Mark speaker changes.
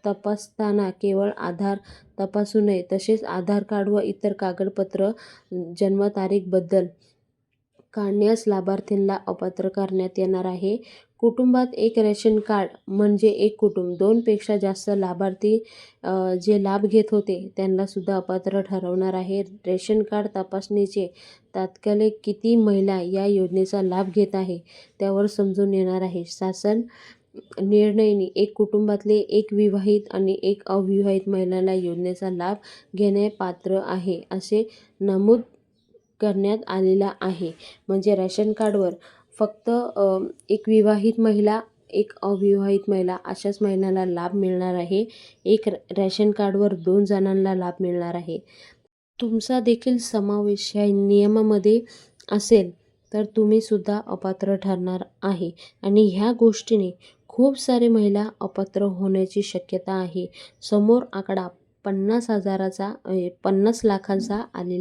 Speaker 1: तपासताना केवळ आधार तपासू नये. तसेच आधार कार्ड व इतर कागदपत्र जन्मतारीख बदल काढण्यास लाभार्थींना अपात्र करण्यात येणार आहे. कुटुंबात एक रेशन कार्ड म्हणजे एक कुटुंब. 2 पेक्षा जास्त लाभार्थी जे लाभ घेत होते त्यांना सुद्धा अपात्र ठरवणार आहे. रेशन कार्ड तपासणीचे तात्कालिक किती महिला या योजनेचा लाभ घेत आहे त्यावर समजून येणार आहे. शासन निर्णयाने एक कुटुंबातले एक विवाहित आणि एक अविवाहित महिलांना योजनेचा लाभ घेणे पात्र आहे असे नमूद करण्यात आलेला आहे. म्हणजे रेशन कार्डवर फक्त एक विवाहित महिला, एक अविवाहित महिला अशाच महिलांना लाभ मिळणार आहे. एक रेशन कार्डवर 2 जणांना लाभ मिळणार आहे. तुमचा देखील समावेश या नियमामध्ये असेल तर तुम्ही सुद्धा अपात्र ठरणार आहे आणि ह्या गोष्टीने खूप सारे महिला अपात्र होण्याची शक्यता आहे. समोर आकडा 50,000चा 50 लाखांचा आलेला